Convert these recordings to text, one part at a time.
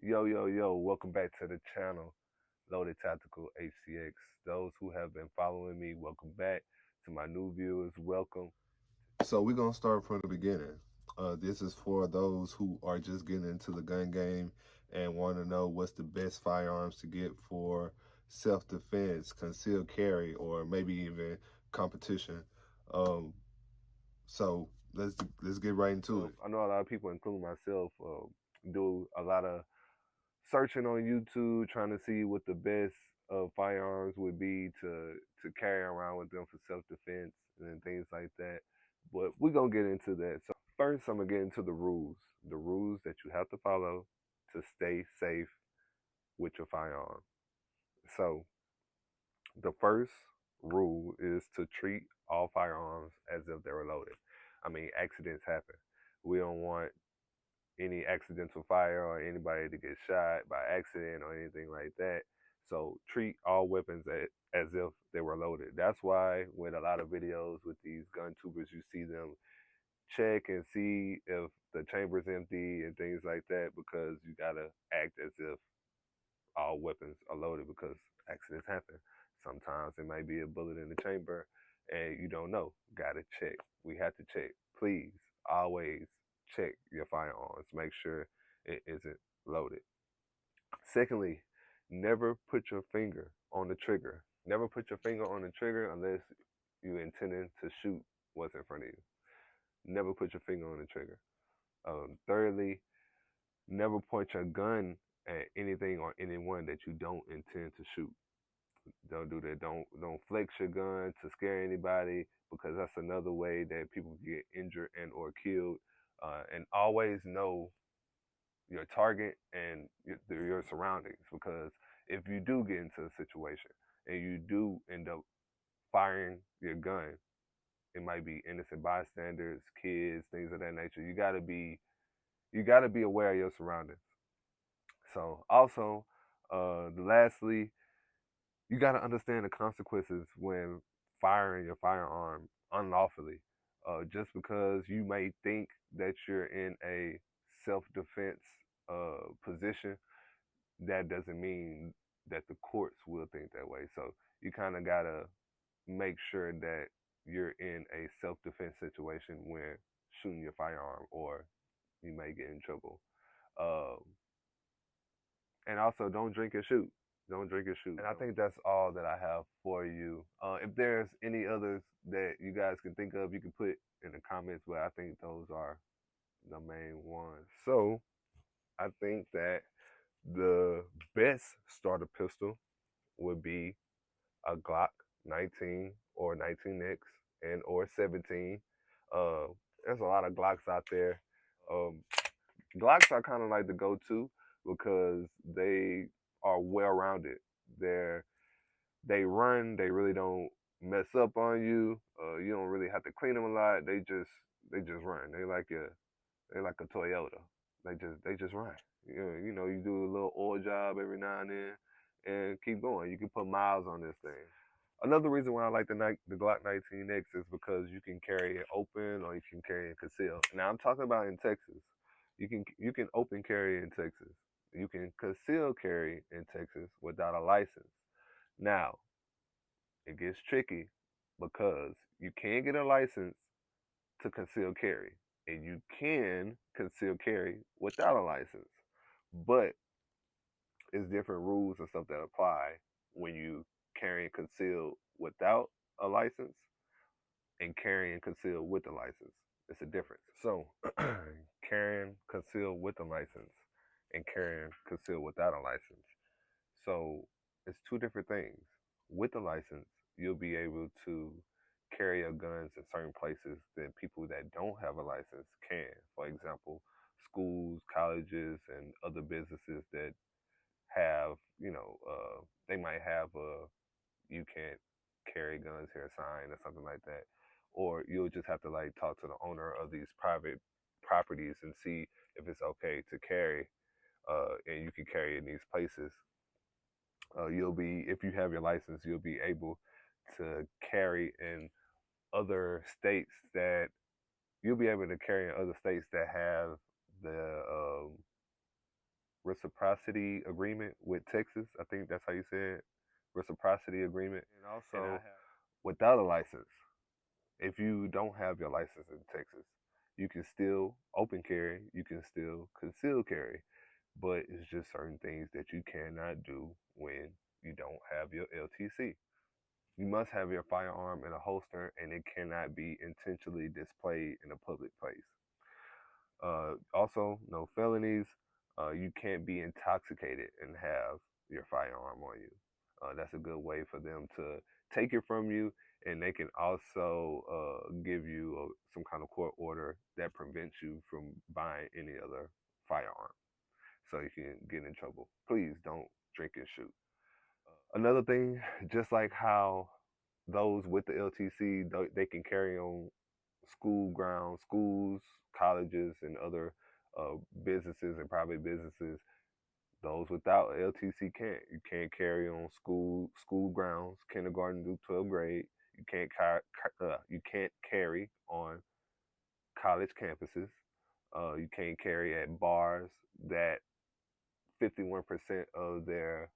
Yo, welcome back to the channel, Loaded Tactical HCX. Those who have been following me, welcome back. To my new viewers, welcome. So we're gonna start from the beginning. This is for those who are just getting into the gun game and want to know what's the best firearms to get for self-defense, concealed carry, or maybe even competition. Um, so let's get right into it. I know a lot of people, including myself, do a lot of searching on YouTube, trying to see what the best firearms would be to carry around with them for self defense and things like that. But we're gonna get into that. So first, I'm gonna get into the rules that you have to follow to stay safe with your firearm. So the first rule is to treat all firearms as if they were loaded. I mean, accidents happen. We don't want any accidental fire or anybody to get shot by accident or anything like that. So treat all weapons as if they were loaded. That's why with a lot of videos with these gun tubers, you see them check and see if the chamber's empty and things like that, because you gotta act as if all weapons are loaded, because accidents happen. Sometimes it might be a bullet in the chamber and you don't know. Gotta check. We have to check. Please always check your firearms. Make sure it isn't loaded. Secondly, never put your finger on the trigger. Never put your finger on the trigger unless you intending to shoot what's in front of you. Never put your finger on the trigger. Thirdly, never point your gun at anything or anyone that you don't intend to shoot. Don't do that. Don't flex your gun to scare anybody, because that's another way that people get injured and or killed. And always know your target and your surroundings, because if you do get into a situation and you do end up firing your gun, it might be innocent bystanders, kids, things of that nature. You gotta be aware of your surroundings. So also, lastly, you got to understand the consequences when firing your firearm unlawfully. Just because you may think that you're in a self-defense position, that doesn't mean that the courts will think that way. So you kind of got to make sure that you're in a self-defense situation when shooting your firearm, or you may get in trouble. Um, and also, don't drink and shoot. Don't drink and shoot. And I think that's all that I have for you. If there's any others that you guys can think of, you can put in the comments, but I think those are the main ones. So I think that the best starter pistol would be a Glock 19 or 19X and or 17. Uh, there's a lot of Glocks out there. Um, Glocks are kind of like the go-to because they are well-rounded. They're they run. They really don't mess up on you. You don't really have to clean them a lot. They just run. They like a Toyota. They just run. You do a little oil job every now and then, and keep going. You can put miles on this thing. Another reason why I like the Glock 19X is because you can carry it open or you can carry it concealed. Now I'm talking about in Texas. You can open carry in Texas. You can conceal carry in Texas without a license. Now it gets tricky because you can get a license to conceal carry, and you can conceal carry without a license, but it's different rules and stuff that apply when you carry and conceal without a license and carrying concealed with a license. It's a difference. So, carrying concealed with a license and carrying concealed without a license. So, it's two different things. With a license, you'll be able to carry your guns in certain places that people that don't have a license can. For example, schools, colleges, and other businesses that have, they might have a you can't carry guns here sign or something like that. Or you'll just have to like talk to the owner of these private properties and see if it's okay to carry, and you can carry in these places. If you have your license, you'll be able to carry in other states that you'll be able to carry in other states that have the reciprocity agreement with Texas. I think that's how you say it. Reciprocity agreement. And also, without a license, if you don't have your license in Texas, you can still open carry, you can still conceal carry, but it's just certain things that you cannot do when you don't have your LTC. You must have your firearm in a holster and it cannot be intentionally displayed in a public place. Also, no felonies. You can't be intoxicated and have your firearm on you. That's a good way for them to take it from you, and they can also give you some kind of court order that prevents you from buying any other firearm. So you can get in trouble. Please don't drink and shoot. Another thing, just like how those with the LTC, they can carry on school grounds, schools, colleges, and other businesses and private businesses. Those without LTC can't. You can't carry on school grounds, kindergarten through 12th grade. You can't carry on college campuses. You can't carry at bars that 51% of their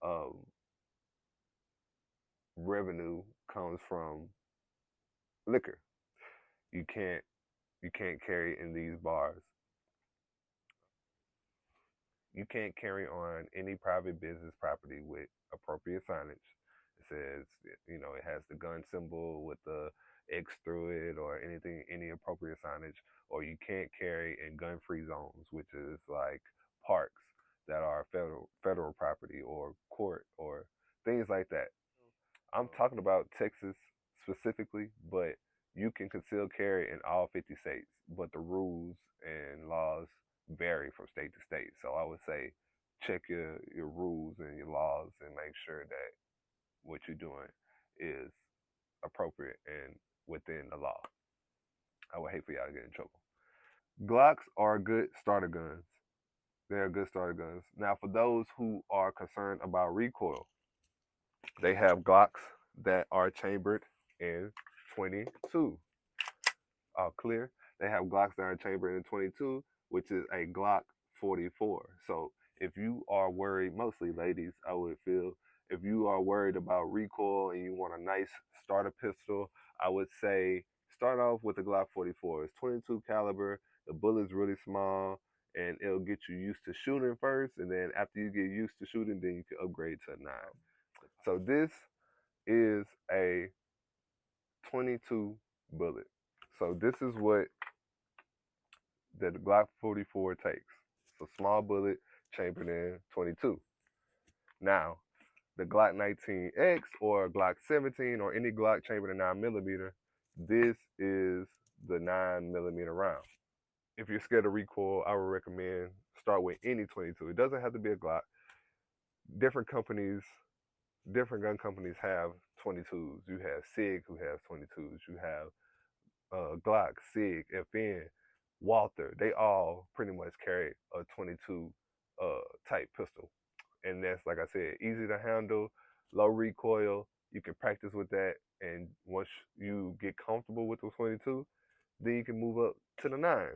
um, revenue comes from liquor. You can't you can't carry in these bars. You can't carry on any private business property with appropriate signage. It says, it has the gun symbol with the X through it or anything, any appropriate signage. Or you can't carry in gun-free zones, which is like parks that are federal property or court or things like that. I'm talking about Texas specifically, but you can conceal carry in all 50 states, but the rules and laws vary from state to state. So I would say check your rules and your laws and make sure that what you're doing is appropriate and within the law. I would hate for y'all to get in trouble. Glocks are good starter guns. They're good starter guns. Now, for those who are concerned about recoil, they have Glocks that are chambered in 22. All clear. They have Glocks that are chambered in 22, which is a Glock 44. So if you are worried, mostly ladies, I would feel, if you are worried about recoil and you want a nice starter pistol, I would say start off with the Glock 44. It's 22 caliber. The bullet's really small, and it'll get you used to shooting first, and then after you get used to shooting, then you can upgrade to a 9. So this is a 22 bullet. So this is what the Glock 44 takes. It's a small bullet chambered in 22. Now, the Glock 19X or Glock 17 or any Glock chambered in 9mm, this is the 9mm round. If you're scared of recoil, I would recommend start with any 22. It doesn't have to be a Glock. Different gun companies have 22s. You have SIG who has 22s. You have Glock, SIG, FN, Walther. They all pretty much carry a 22 type pistol. And that's, like I said, easy to handle, low recoil. You can practice with that. And once you get comfortable with the 22, then you can move up to the 9.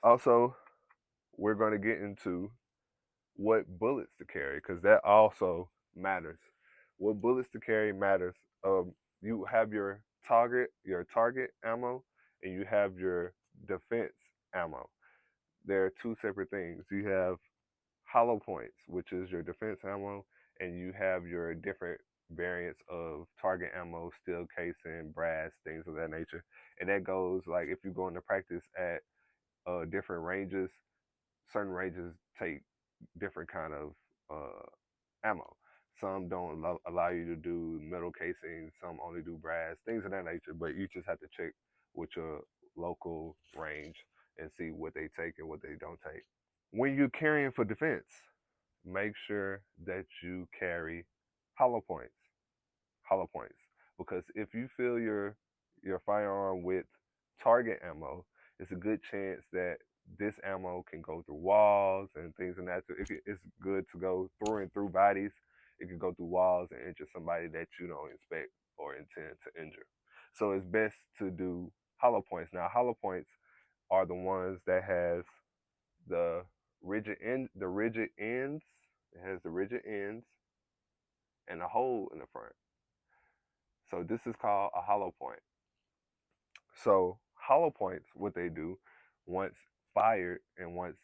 Also, we're going to get into what bullets to carry because that also matters. What bullets to carry matters. You have your target ammo, and you have your defense ammo. They're two separate things. You have hollow points, which is your defense ammo, and you have your different variants of target ammo, steel casing, brass, things of that nature. And that goes like if you go into practice at different ranges, certain ranges take different kind of ammo. Some don't allow you to do metal casing. Some only do brass, things of that nature. But you just have to check with your local range and see what they take and what they don't take. When you're carrying for defense, make sure that you carry hollow points. Hollow points. Because if you fill your firearm with target ammo, it's a good chance that this ammo can go through walls and things of that. It's good to go through and through bodies. It can go through walls and injure somebody that you don't expect or intend to injure. So it's best to do hollow points. Now, hollow points are the ones that has the the rigid ends. It has the rigid ends and a hole in the front. So this is called a hollow point. So hollow points, what they do, once fired and once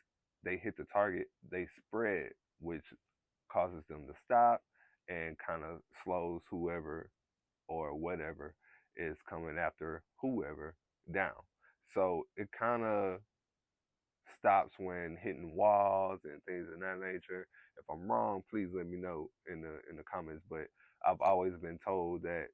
they hit the target, they spread, which causes them to stop and kind of slows whoever or whatever is coming after whoever down. So it kind of stops when hitting walls and things of that nature. If I'm wrong, please let me know in the comments. But I've always been told that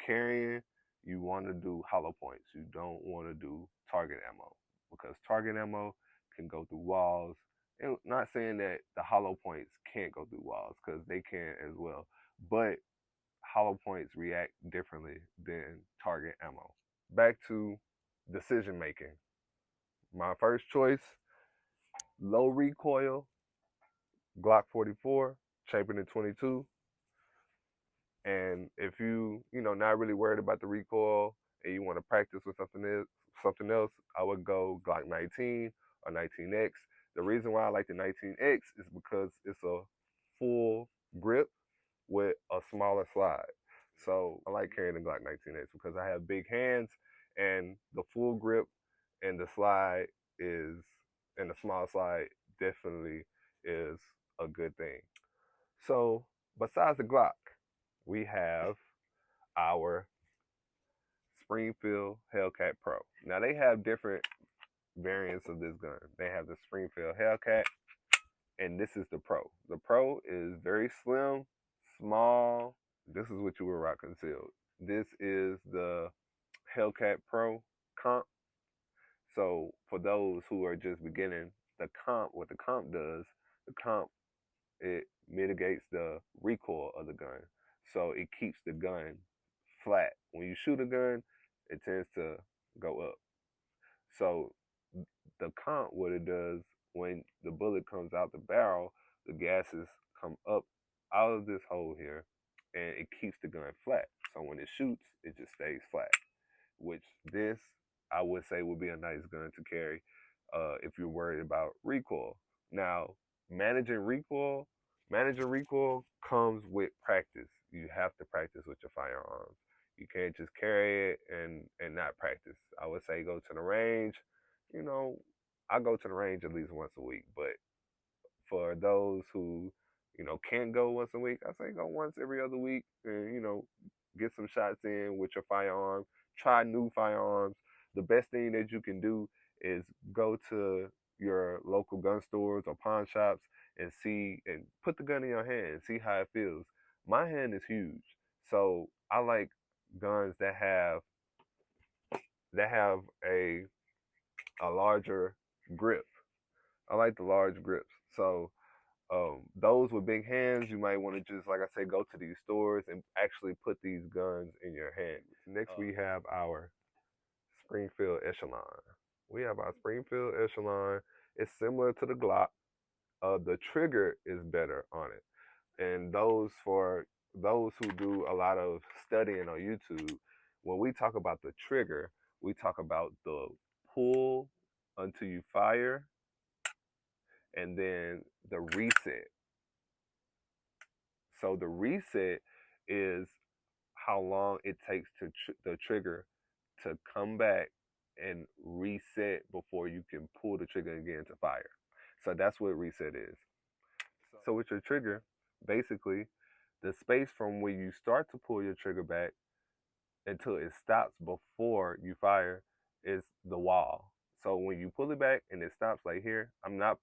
carrying, you want to do hollow points. You don't want to do target ammo because target ammo can go through walls. And not saying that the hollow points can't go through walls because they can as well, but hollow points react differently than target ammo. Back to decision making. My first choice, low recoil, Glock 44, Champion 22. And if not really worried about the recoil and you want to practice with something else, I would go Glock 19 or 19X. The reason why I like the 19X is because it's a full grip with a smaller slide. So I like carrying the Glock 19X because I have big hands and the full grip and the slide is and the small slide definitely is a good thing. So besides the Glock, we have our Springfield Hellcat Pro. Now they have different variants of this gun. They have the Springfield Hellcat, and this is the Pro. The Pro is very slim, small. This is what you will rock concealed. This is the Hellcat Pro comp. So for those who are just beginning, what the comp does, the comp, it mitigates the recoil of the gun. So it keeps the gun flat. When you shoot a gun, it tends to go up. So the comp, what it does, when the bullet comes out the barrel, the gases come up out of this hole here, and it keeps the gun flat. So when it shoots, it just stays flat. Which this, I would say, would be a nice gun to carry if you're worried about recoil. Now, managing recoil comes with practice. You have to practice with your firearms. You can't just carry it and not practice. I would say go to the range. I go to the range at least once a week. But for those who, can't go once a week, I say go once every other week and, get some shots in with your firearm. Try new firearms. The best thing that you can do is go to your local gun stores or pawn shops and see and put the gun in your hand and see how it feels. My hand is huge, so I like guns that have a larger grip. I like the large grips. So those with big hands, you might want to just, like I said, go to these stores and actually put these guns in your hand. Next, we have our Springfield Echelon. We have our Springfield Echelon. It's similar to the Glock. The trigger is better on it. And for those who do a lot of studying on YouTube, when we talk about the trigger, we talk about the pull until you fire and then the reset. So the reset is how long it takes to the trigger to come back and reset before you can pull the trigger again to fire. So that's what reset is. So with your trigger, basically, the space from where you start to pull your trigger back until it stops before you fire is the wall. So when you pull it back and it stops like here, I'm not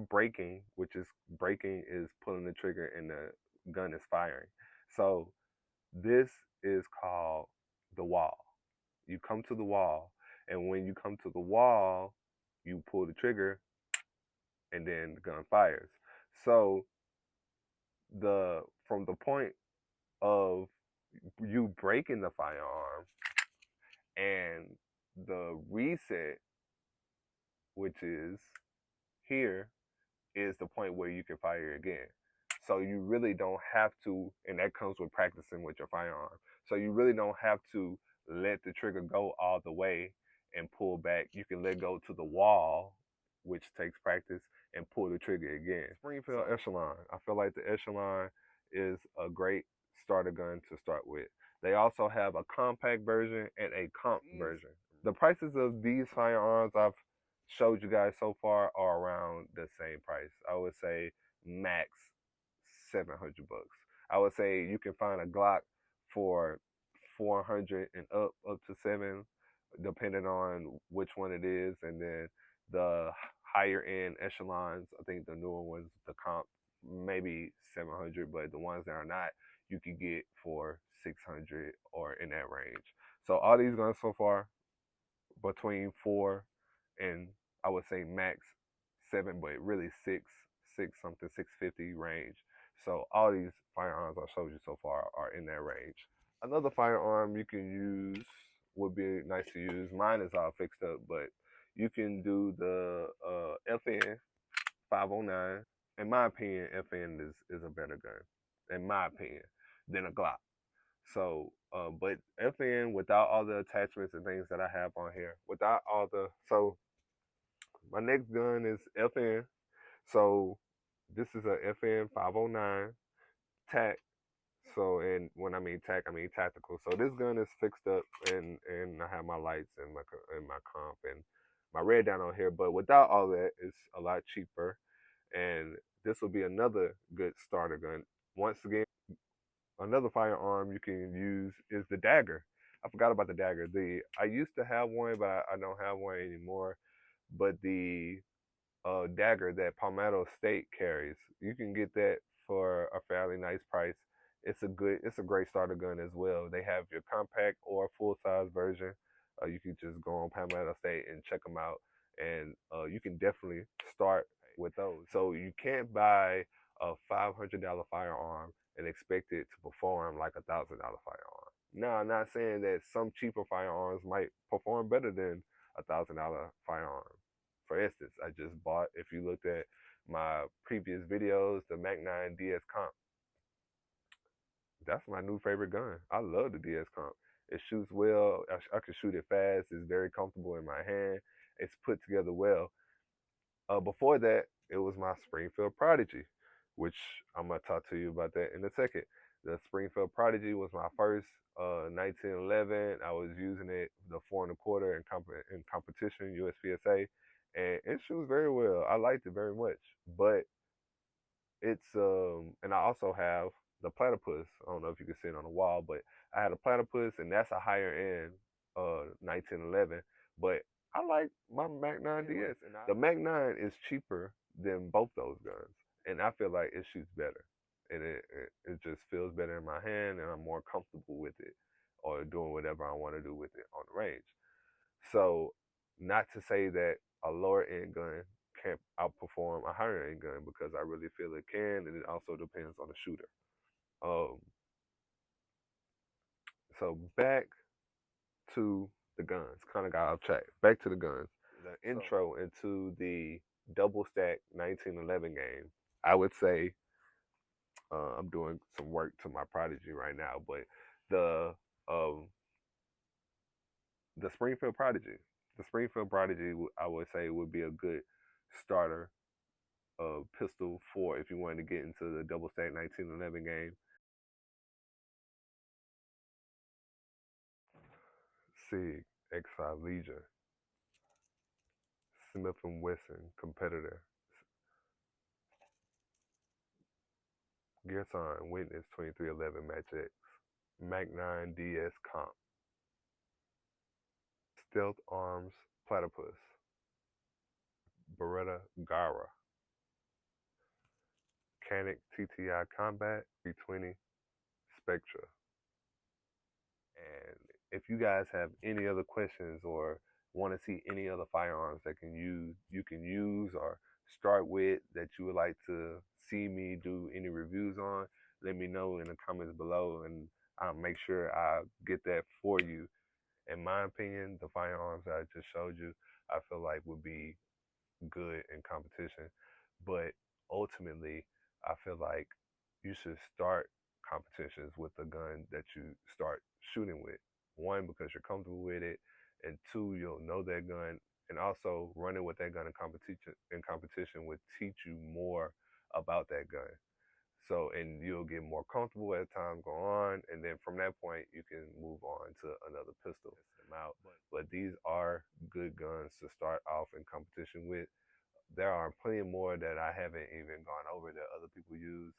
braking, which is braking is pulling the trigger and the gun is firing. So this is called the wall. You come to the wall, and when you come to the wall, you pull the trigger and then the gun fires. So from the point of you breaking the firearm and the reset, which is here, is the point where you can fire again. So you really don't have to, and that comes with practicing with your firearm. So you really don't have to let the trigger go all the way and pull back. You can let go to the wall, which takes practice, and pull the trigger again. Springfield Echelon. I feel like the Echelon is a great starter gun to start with. They also have a compact version and a comp version. The prices of these firearms I've showed you guys so far are around the same price. I would say max 700 bucks. I would say you can find a Glock for 400 and up to seven, depending on which one it is, and then the higher end echelons. I think the newer ones, the comp, maybe 700, but the ones that are not, you can get for 600 or in that range. So all these guns so far between four and I would say max seven, but really six something, 650 range. So all these firearms I showed you so far are in that range. Another firearm you can use would be nice to use. Mine is all fixed up, but you can do the FN 509. In my opinion, FN is a better gun, in my opinion, than a Glock. So, but FN without all the attachments and things that I have on here, without all the, so my next gun is FN. So this is a FN 509 TAC. So, and when I mean TAC, I mean tactical. So this gun is fixed up, and I have my lights and my comp and my red down on here. But without all that, it's a lot cheaper, and this will be another good starter gun. Once again, another firearm you can use is the dagger. I forgot about the dagger. The I used to have one, but I don't have one anymore. But the dagger that Palmetto State carries, you can get that for a fairly nice price. It's a great starter gun as well. They have your compact or full size version. You can just go on Palmetto State and check them out, and you can definitely start with those. So you can't buy a $500 firearm and expect it to perform like $1,000 firearm. Now, I'm not saying that some cheaper firearms might perform better than $1,000 firearm. For instance, I just bought, if you looked at my previous videos, the Mac 9 DS Comp. That's my new favorite gun. I love the DS Comp. It shoots well. I can shoot it fast. It's very comfortable in my hand. It's put together well. Before that, it was my Springfield Prodigy, which I'm gonna talk to you about that in a second. The Springfield Prodigy was my first 1911. I was using it the four and a quarter in competition USPSA, and it shoots very well. I liked it very much, but it's and I also have the platypus. I don't know if you can see it on the wall, but I had a platypus, and that's a higher end 1911. But I like my Mac 9 DS. The Mac 9 is cheaper than both those guns, and I feel like it shoots better, and it just feels better in my hand, and I'm more comfortable with it, or doing whatever I want to do with it on the range. So, not to say that a lower end gun can't outperform a higher end gun, because I really feel it can, and it also depends on the shooter. Um, so back to the guns. Kind of got off track. Back to the guns. The intro into the double stack 1911 game. I would say I'm doing some work to my Prodigy right now, but the um, the Springfield Prodigy, the Springfield Prodigy, I would say would be a good starter pistol for if you wanted to get into the double stack 1911 game. SIG X5 Legion, Smith and Wesson competitor, Gear Sign Witness 2311 Match X, Mac 9 DS Comp, Stealth Arms Platypus, Beretta Gara, Canic TTI Combat 320 Spectra. And if you guys have any other questions or want to see any other firearms that you can use or start with that you would like to see me do any reviews on, let me know in the comments below, and I'll make sure I get that for you. In my opinion, the firearms that I just showed you, I feel like would be good in competition. But ultimately, I feel like you should start competitions with a gun that you start shooting with. One, because you're comfortable with it, and two, you'll know that gun And also running with that gun in competition would teach you more about that gun. So, and you'll get more comfortable as time go on, and then from that point you can move on to another pistol. Test them out. But these are good guns to start off in competition with. There are plenty more that I haven't even gone over that other people use,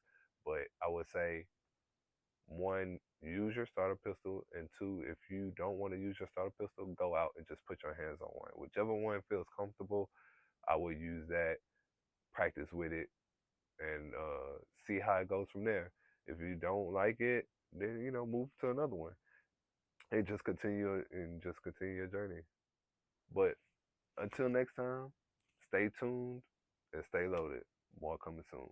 but I would say one, use your starter pistol, and two, if you don't want to use your starter pistol, go out and just put your hands on one. Whichever one feels comfortable, I would use that, practice with it, and see how it goes from there. If you don't like it, then move to another one and just continue your journey. But until next time, stay tuned and stay loaded. More coming soon.